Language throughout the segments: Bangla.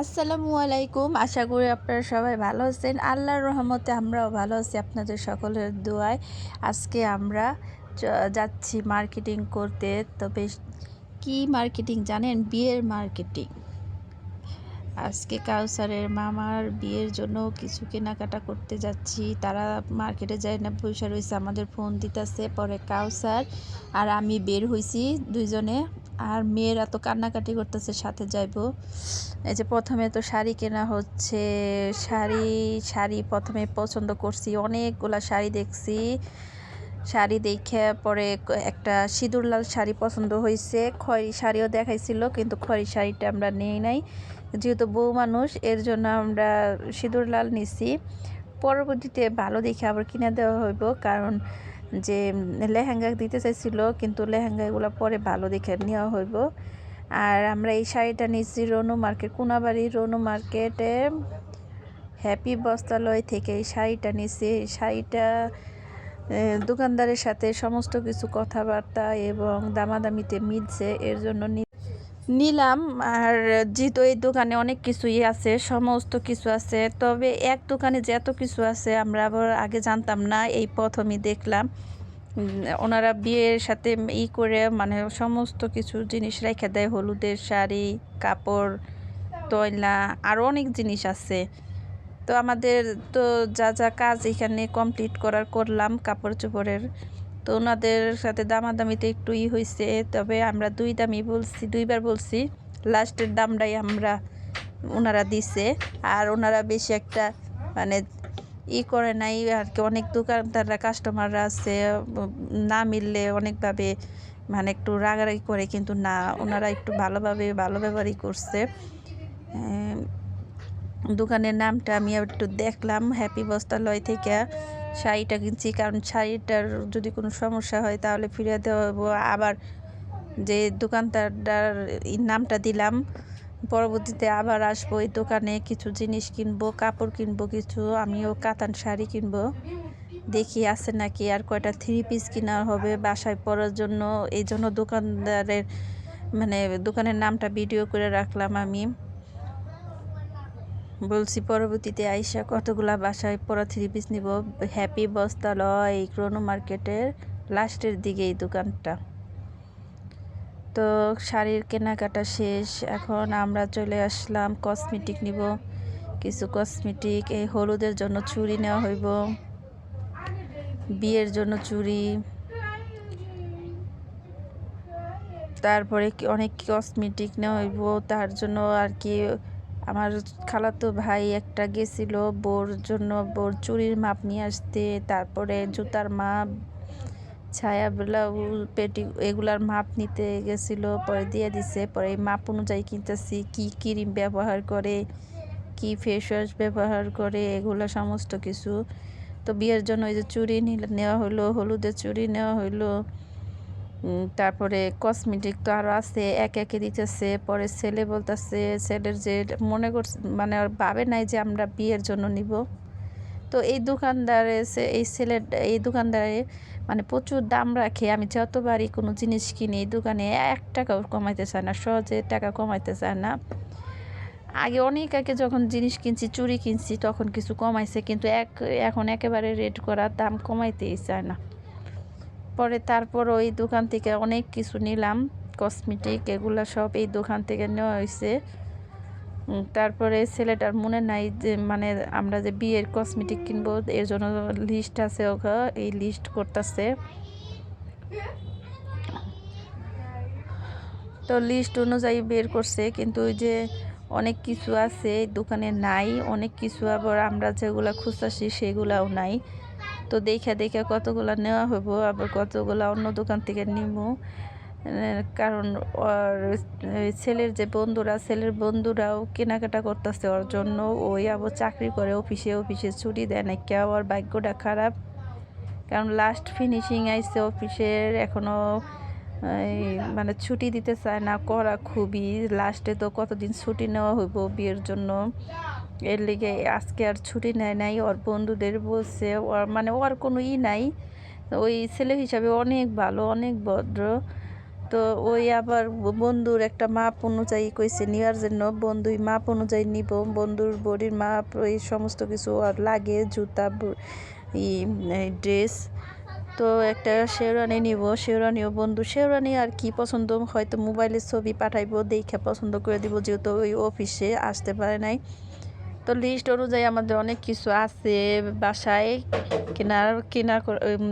আসসালামু আলাইকুম। আশা করি আপনারা সবাই ভালো আছেন। আল্লাহর রহমতে আমরাও ভালো আছি আপনাদের সকলের দোয়ায়। আজকে আমরা চ যাচ্ছি মার্কেটিং করতে। তবে কি মার্কেটিং জানেন? বিয়ের মার্কেটিং। আজকে কাউসারের মামার বিয়ের জন্য কিছু কেনাকাটা করতে যাচ্ছি। তারা মার্কেটে যায় না, বইসা রইছে, আমাদের ফোন দিতেছে। পরে কাউসার আর আমি বের হইছি দুইজনে। আর মেয়েরা তো কান্নাকাটি করতেছে, সাথে যাইবো। এই যে প্রথমে তো শাড়ি কেনা হচ্ছে। শাড়ি প্রথমে পছন্দ করছি, অনেকগুলা শাড়ি দেখছি। শাড়ি দেখে পরে একটা সিঁদুর লাল শাড়ি পছন্দ হয়েছে। খয়েরি শাড়িও দেখাইছিল, কিন্তু খয়েরি শাড়িটা আমরা নেই নাই, যেহেতু বউ মানুষ, এর জন্য আমরা সিঁদুর লাল নিছি। পরবর্তীতে ভালো দেখে আবার কিনে দেওয়া হইব, কারণ যে লেহেঙ্গা দিতে চাইছিল, কিন্তু লেহেঙ্গাগুলো পরে ভালো দেখে নেওয়া হইব। আর আমরা এই শাড়িটা নিচ্ছি রনু মার্কেট, কোনাবাড়ি রনু মার্কেটে হ্যাপি বস্ত্রালয় থেকে এই শাড়িটা নিচ্ছি। এই শাড়িটা দোকানদারের সাথে সমস্ত কিছু কথাবার্তা এবং দামাদামিতে মিলছে, এর জন্য নিলাম। আর যেহেতু এই দোকানে অনেক কিছুই আছে, সমস্ত কিছু আছে, তবে এক দোকানে যে এত কিছু আছে আমরা আবার আগে জানতাম না, এই প্রথমই দেখলাম। ওনারা বিয়ের সাথে করে মানে সমস্ত কিছু জিনিস রেখে দেয়, হলুদের শাড়ি, কাপড়, তয়লা, আরও অনেক জিনিস আছে। তো আমাদের তো যা যা কাজ এখানে কমপ্লিট করলাম কাপড় চোপড়ের। তো ওনাদের সাথে দামাদামিতে একটু হয়েছে, তবে আমরা দুইবার বলছি, লাস্টের দামটাই ওনারা দিছে। আর ওনারা বেশি একটা মানে করে নাই আর কি। অনেক দোকানদাররা, কাস্টমাররা আছে, না মিললে অনেকভাবে মানে একটু রাগারাগি করে, কিন্তু না, ওনারা একটু ভালো ব্যবহারই করছে। দোকানের নামটা আমি একটু দেখলাম, হ্যাপি বস্ত্রালয় থেকে শাড়িটা কিনছি, কারণ শাড়িটার যদি কোনো সমস্যা হয় তাহলে ফিরিয়ে দেওয়া হবো। আবার যে দোকানদারটার নামটা দিলাম, পরবর্তীতে আবার আসবো এই দোকানে, কিছু জিনিস কিনবো, কাপড় কিনবো কিছু, আমিও কাতান শাড়ি কিনবো। দেখি আছে নাকি, আর কয়টা 3 পিস কিনা হবে বাসায় পরার জন্য। এই জন্য দোকানের নামটা ভিডিও করে রাখলাম। আমি বলছি পরবর্তীতে আইসা কতগুলা বাসায় পরা 3 পিস নিব। হ্যাপি বস্ত্রালয় রনু মার্কেটের লাস্টের দিকে এই দোকানটা। তো শাড়ির কেনাকাটা শেষ, এখন আমরা চলে আসলাম কসমেটিক নিব, কিছু কসমেটিক। এই হলুদের জন্য চুড়ি নেওয়া হইব, বিয়ের জন্য চুড়ি, তারপরে অনেক কসমেটিক নেওয়া হইব। তার জন্য আর কি আমার খালাতো ভাই একটা গেছিল বোর জন্য, বোর চুড়ির মাপ নিয়ে আসতে, তারপরে জুতার মাপ, ছায়া, ব্লাউজ, পেটি, এগুলার মাপ নিতে গেছিল, পরে দিয়ে দিছে। পরে এই মাপ অনুযায়ী কিনতেছি, কি ক্রিম ব্যবহার করে, কি ফেস ওয়াশ ব্যবহার করে, এগুলো সমস্ত কিছু। তো বিয়ের জন্য ওই যে চুড়ি নেওয়া হলো, হলুদের চুড়ি নেওয়া হইলো। তারপরে কসমেটিক তো আরও আছে, একে একে দিতেছে। পরে ছেলে বলতেছে, ছেলের যে মনে করছে মানে ভাবে নাই যে আমরা বিয়ের জন্য নিব। তো এই দোকানদারে মানে প্রচুর দাম রাখে। আমি যতবারই কোনো জিনিস কিনি এই দোকানে 1 টাকাও কমাইতে চায় না, সহজে টাকা কমাইতে চায় না। অনেক আগে যখন জিনিস কিনছি, চুড়ি কিনছি, তখন কিছু কমাইছে, কিন্তু এখন একেবারে রেট করা, দাম কমাইতেই চায় না। পরে তারপর ওই দোকান থেকে অনেক কিছু নিলাম, কসমেটিক, এগুলা সব এই দোকান থেকে নেওয়া হয়েছে। তারপরে ছেলেটার মনে নাই যে মানে আমরা যে বিয়ের কসমেটিক কিনবো, এর জন্য লিস্ট আছে, এই লিস্ট করতেছে। তো লিস্ট অনুযায়ী বের করছে, কিন্তু ওই যে অনেক কিছু আছে এই দোকানে নাই, অনেক কিছু আবার আমরা যেগুলা খুঁজতেছি সেগুলাও নাই। তো দেখে কতগুলা নেওয়া হইব, আবার কতগুলা অন্য দোকান থেকে নিব। কারণ ওর ছেলের বন্ধুরাও কেনাকাটা করতেছে ওর জন্য। ওই আবার চাকরি করে, অফিসে ছুটি দেয় না, কেউ আর ভাগ্যটা খারাপ, কারণ লাস্ট ফিনিশিং আইছে অফিসের, এখনও মানে ছুটি দিতে চায় না, করা খুবই। লাস্টে তো কতদিন ছুটি নেওয়া হইব বিয়ের জন্য, এর লিগে আজকে আর ছুটি নেয় নাই। ওর বন্ধুদের বলছে, ওর কোনো নাই। ওই ছেলে হিসাবে অনেক ভালো, অনেক ভদ্র। তো তো ওই আবার বন্ধুর একটা মাপ অনুযায়ী কইছে নেওয়ার জন্য, বন্ধুই মাপ অনুযায়ী নিব। বন্ধুর বডির মাপ এই সমস্ত কিছু আর লাগে, জুতা ড্রেস। তো একটা শেরওয়ানি নিব, শেরওয়ানিও বন্ধু শেরওয়ানি আর কি পছন্দ, হয়তো মোবাইলে ছবি পাঠাইবো, দেখে পছন্দ করে দিব, যেহেতু ওই অফিসে আসতে পারে নাই। তো লিস্ট অনুযায়ী আমাদের অনেক কিছু আছে বাসায়,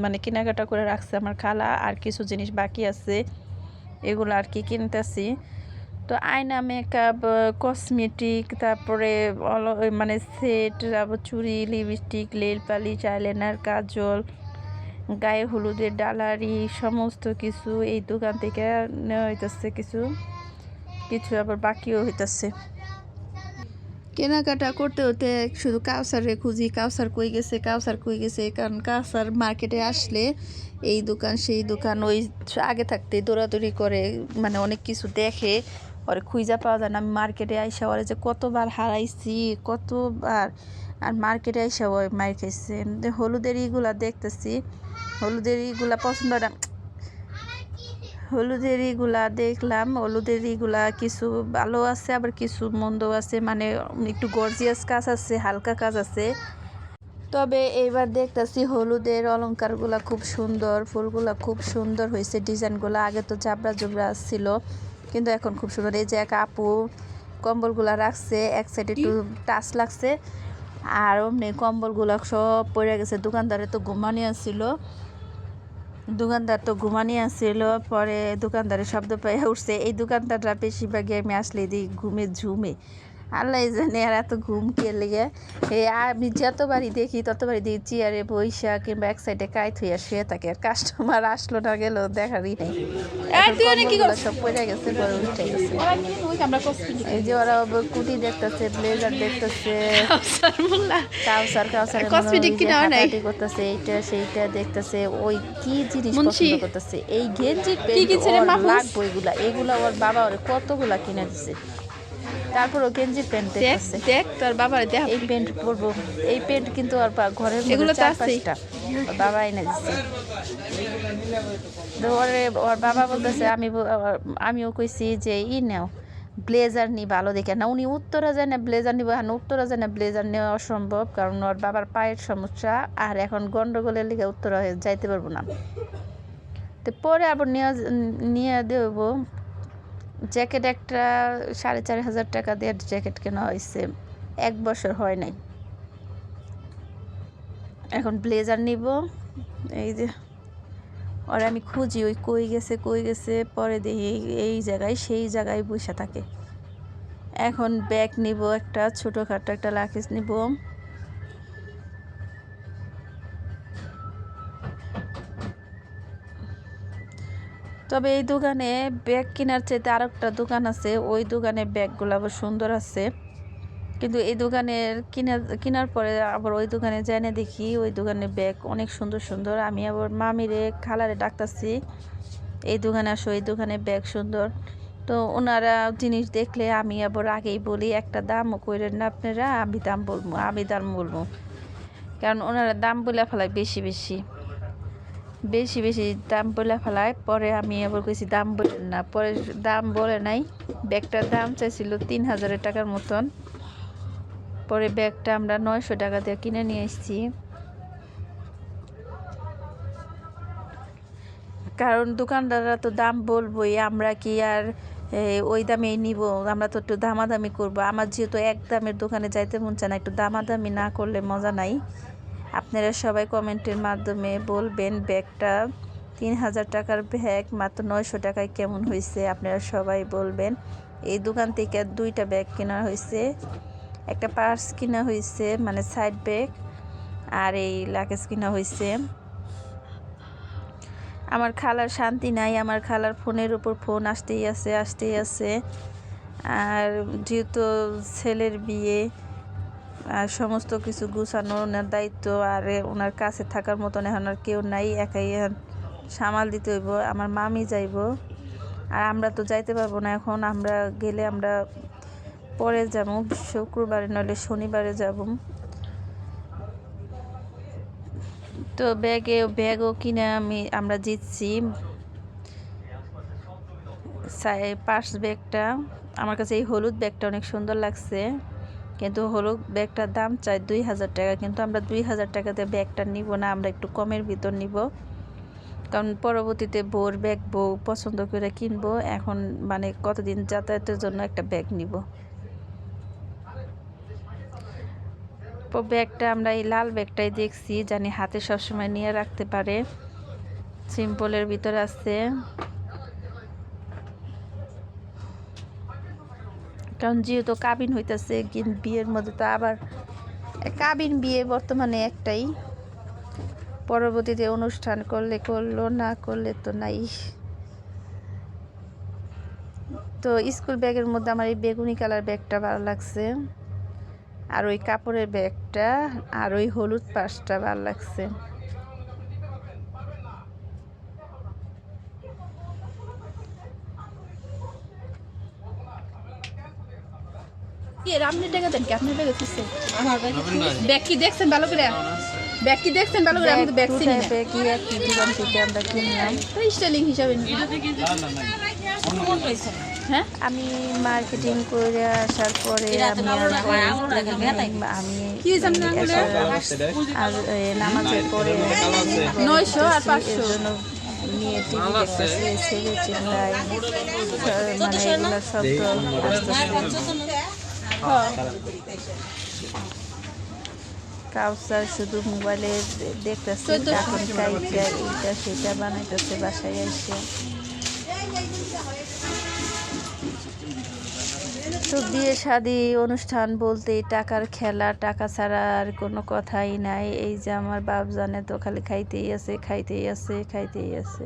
মানে কেনাকাটা করে রাখছে আমার খালা, আর কিছু জিনিস বাকি আছে, এগুলো আর কি কিনতেছি। তো আয়না, মেকআপ, কসমেটিক, তারপরে মানে সেট, তারপর চুড়ি, লিপস্টিক, নেল পালিশ, আইলাইনার, কাজল, গায়ে হলুদের ডালারি, সমস্ত কিছু এই দোকান থেকে নেওয়া হইতেছে। কিছু কিছু আবার বাকিও হইতেছে। কেনাকাটা করতে হতে শুধু কাউসারে খুঁজি, কাউসার কই গেছে, কাউসার কই গেছে। কারণ কাউসার মার্কেটে আসলে এই দোকান সেই দোকান, ওই আগে থাকতে দৌড়াদৌড়ি করে, মানে অনেক কিছু দেখে, ওরে খুঁজা পাওয়া যায় না। আমি মার্কেটে আইসা ওরে যে কতবার হারাইছি, কতবার। আর মার্কেটে আইসা ওই মার খাইছে। হলুদের ইগুলা দেখতেছি, হলুদের ইগুলা পছন্দ না, হলুদের ইগুলা দেখলাম, হলুদের ইগুলা কিছু ভালো আছে, আবার কিছু মন্দ আছে, মানে একটু গর্জিয়াস কাজ আছে, হালকা কাজ আছে। তবে এইবার দেখতেছি হলুদের অলংকারগুলা খুব সুন্দর, ফুলগুলা খুব সুন্দর হয়েছে, ডিজাইনগুলো আগে তো জাবরা জুবরা ছিল, কিন্তু এখন খুব সুন্দর। এই যে এক আপু কম্বলগুলা রাখছে, এক সাইডে একটু টাচ লাগছে, আর অমনি কম্বলগুলা সব পড়ে গেছে। দোকানদারে তো ঘুমানি আসছিল, পরে দোকানদারের শব্দ পেয়ে উঠছে। এই দোকানদাররা বেশিরভাগই আমি আসলে দিই ঘুমে ঝুমে, আল্লাহ জানে আর এত ঘুম কে লেগে। আমি যতবারই দেখি ততবারই দেখি চেয়ারে বৈশা কিংবা এক সাইডে কাইত হইয়া শুয়ে থাকে, আর কাস্টমার আসলো না গেল দেখারই নেই। সব পড়ে গেছে, পরে উঠে গেছে। এই যে ওরা কুটি দেখতেছে, ব্লেজার দেখতেছে, কাউসার হাঁটাহাঁটি করতেছে, এইটা সেইটা দেখতেছে, ওই কি জিনিস পছন্দ করতেছে, এই গেঞ্জি লাগবো, এগুলা ওর বাবা ওর কতগুলা কিনে দিছে। তারপর ও গেঞ্জি প্যান্ট দেখতেছে, দেখ তোর বাবার দেখ এই প্যান্ট পরবো, এই প্যান্ট কিন্তু ওর ঘরের মধ্যে 4-5টা ওর বাবা এনে দিচ্ছে। তো ওর বাবা বলতেছে, আমিও কইছি যে নাও ব্লেজার নি ভালো দেখে না। উনি উত্তরা যায় না ব্লেজার নিব, হ্যাঁ উত্তরা যায় না ব্লেজার নেওয়া অসম্ভব, কারণ ওর বাবার পায়ের সমস্যা, আর এখন গন্ডগোলের লিগে উত্তরা যাইতে পারবো না। তো পরে আবার নিয়ে দেব জ্যাকেট, একটা 4,500 টাকা দিয়ে জ্যাকেট কেনা হয়েছে, 1 বছর হয় নাই। এখন ব্লেজার নিব। এই যে ওরা আমি খুঁজি, ওই কই গেছে, পরে দেখি এই জায়গায় সেই জায়গায় বসে থাকে। এখন ব্যাগ নিব, একটা ছোটোখাটো একটা লাকেজ নিব। তবে এই দোকানে ব্যাগ কেনার চাইতে আর একটা দোকান আছে, ওই দোকানে ব্যাগগুলো আবার সুন্দর আছে, কিন্তু এই দোকানের কেনার পরে আবার ওই দোকানে যাই না, দেখি ওই দোকানে ব্যাগ অনেক সুন্দর সুন্দর। আমি আবার মামিরে খালারে ডাকতাছি এই দোকানে আসো, এই দোকানে ব্যাগ সুন্দর। তো ওনারা জিনিস দেখলে আমি আবার আগেই বলি, একটা দামও কইরেন না আপনারা, আমি দাম বলবো, কারণ ওনারা দাম বলে ফেলায় বেশি দাম বলে ফেলায়। পরে আমি আবার কইছি দাম বলেন না, পরে দাম বলে নাই। ব্যাগটার দাম চাইছিল 3,000 টাকার মতন, পরে ব্যাগটা আমরা 900 টাকা দিয়ে কিনে নিয়ে এসেছি। কারণ দোকানদাররা তো দাম বলবোই, আমরা কি আর ওই দামেই নিব, আমরা তো একটু দামাদামি করব। আমার যেহেতু এক দামের দোকানে যাইতে মন চায় না, একটু দামাদামি না করলে মজা নাই। আপনারা সবাই কমেন্টের মাধ্যমে বলবেন ব্যাগটা 3,000 টাকার ব্যাগ মাত্র 900 টাকায় কেমন হয়েছে, আপনারা সবাই বলবেন। এই দোকান থেকে 2টা ব্যাগ কেনা হয়েছে, একটা পার্স কিনা হয়েছে মানে সাইড ব্যাগ, আর এই লাগেজ কিনা হয়েছে। আমার খালার শান্তি নাই, আমার খালার ফোনের উপর ফোন আসতেই আছে। আর যেহেতু ছেলের বিয়ে, আর সমস্ত কিছু গুছানো ওনার দায়িত্ব, আর ওনার কাছে থাকার মতন এখন আর কেউ নাই, একাই সামাল দিতে হইব। আমার মামি যাইব, আর আমরা তো যাইতে পারবো না এখন, আমরা গেলে আমরা পরে যাব, শুক্রবারে নইলে শনিবারে যাব। তো ব্যাগও কিনে আমরা জিতছি। পার্স ব্যাগটা, আমার কাছে এই হলুদ ব্যাগটা অনেক সুন্দর লাগছে, কিন্তু হলুদ ব্যাগটার দাম চাই 2000 টাকা, কিন্তু আমরা 2000 টাকাতে ব্যাগটা নিব না, আমরা একটু কমের ভিতর নিব, কারণ পরবর্তীতে বউর ব্যাগ বউ পছন্দ করে কিনবো। এখন মানে কতদিন যাতায়াতের জন্য একটা ব্যাগ নিব। তো ব্যাগটা আমরা এই লাল ব্যাগটাই দেখছি, জানি হাতে সবসময় নিয়ে রাখতে পারে, সিম্পলের ভিতরে আছে। কারণ যেহেতু কাবিন হইতেছে, বিয়ের মধ্যে তো আবার কাবিন বিয়ে বর্তমানে একটাই, পরবর্তীতে অনুষ্ঠান করলে করলো, না করলে তো নাই। তো স্কুল ব্যাগের মধ্যে আমার এই বেগুনি কালার ব্যাগটা ভালো লাগছে, আর ওই কাপড়ের ব্যাগটা আর ওই হলুদ পাশটা ভালো লাগছে। আপনি টাকা দেন কি? আপনার ব্যাগে কিসে ব্যাগ কি দেখছেন ভালো করে? ব্যাগ কি দেখছেন ভালো করে? আমি তো ব্যাগ চিনি না। ব্যাগ কি এক দোকান থেকে আমরা কিনলাম, তো স্টাইলিং হিসাবে। হ্যাঁ, আমি মার্কেটিং করে আসার পরে আমি আর নামাজের পরে 900 আর 500 নিয়ে টিভি দেখতেছি, ছেলে চিল্লায়, মানে এগুলো শব্দ কাউসার শুধু মোবাইলে দেখতেছে, এখন কাইটা এইটা সেটা বানাইতেছে বাসায় এসে। তো বিয়ে শাদী অনুষ্ঠান বলতে টাকার খেলা, টাকা ছাড়া আর কোনো কথাই নাই। এই যে আমার বাপ জানে তো খালি খাইতেই আছে, খাইতেই আছে, খাইতেই আছে।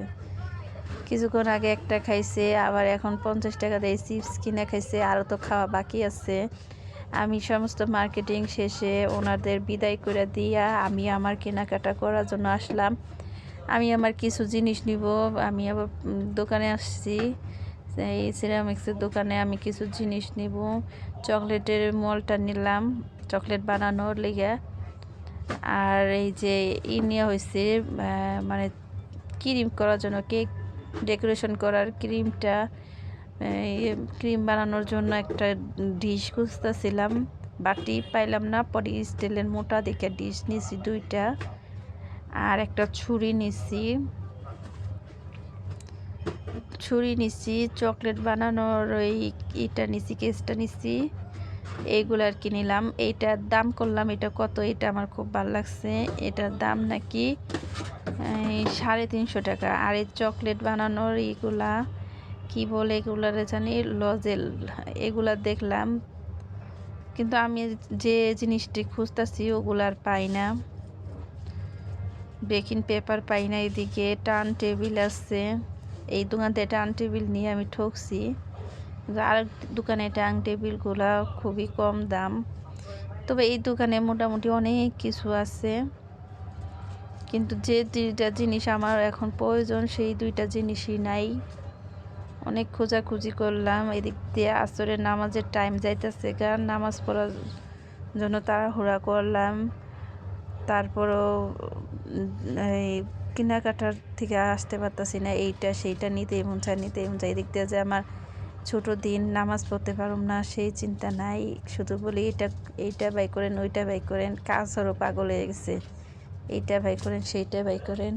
কিছুক্ষণ আগে একটা খাইছে, আবার এখন 50 টাকা দিয়ে চিপস কিনে খাইছে, আরও তো খাওয়া বাকি আছে। আমি সমস্ত মার্কেটিং শেষে ওনাদের বিদায় করে দিয়া আমি আমার কেনাকাটা করার জন্য আসলাম। আমি আমার কিছু জিনিস নিব, আমি আবার দোকানে আসছি, এই সিরামিক্সের দোকানে আমি কিছু জিনিস নিব। চকলেটের মলটা নিলাম চকলেট বানানোর লেগে, আর এই যে নেওয়া হয়েছে মানে ক্রিম করার জন্য, কেক ডেকোরেশন করার ক্রিমটা, ক্রিম বানানোর জন্য একটা ডিশ খুঁজতেছিলাম, বাটি পাইলাম না, পরে স্টিলের মোটা দেখে ডিশ নিছি 2টা, আর একটা ছুরি নিছি, চকলেট বানানোর ওই এটা নিছি, কেসটা নিছি, এইগুলো আর কি নিলাম। এইটার দাম করলাম, এটা কত, এটা আমার খুব ভালো লাগছে, এটার দাম নাকি 350 টাকা। আর এই চকলেট বানানোর এইগুলা কি বলে, এগুলারে জানি লজেল, এগুলা দেখলাম, কিন্তু আমি যে জিনিসটি খুঁজতেছি ওগুলার পাই না, বেকিং পেপার পাই না। এদিকে টার্ন টেবিল আছে, এই দোকানতে টার্ন টেবিল নিয়ে আমি ঠকছি, আর দোকানে টার্ন টেবিলগুলা খুবই কম দাম। তবে এই দোকানে মোটামুটি অনেক কিছু আছে, কিন্তু যে 2টা জিনিস আমার এখন প্রয়োজন সেই 2টা জিনিসই নাই। অনেক খোঁজাখুঁজি করলাম, এদিক দিয়ে আসরের নামাজের টাইম যাইতেছে, কারণ নামাজ পড়ার জন্য তাড়াহুড়া করলাম, তারপরও এই কেনাকাটার থেকে আসতে পারতাছি না, এইটা সেইটা নিতে মন চায়, এদিক দিয়ে যে আমার ছোট দিন, নামাজ পড়তে পারুম না সেই চিন্তা নাই, শুধু বলি এইটা বাই করেন, ওইটা বাই করেন, কাজেরও পাগল হয়ে গেছে, এইটা বাই করেন, সেইটা বাই করেন।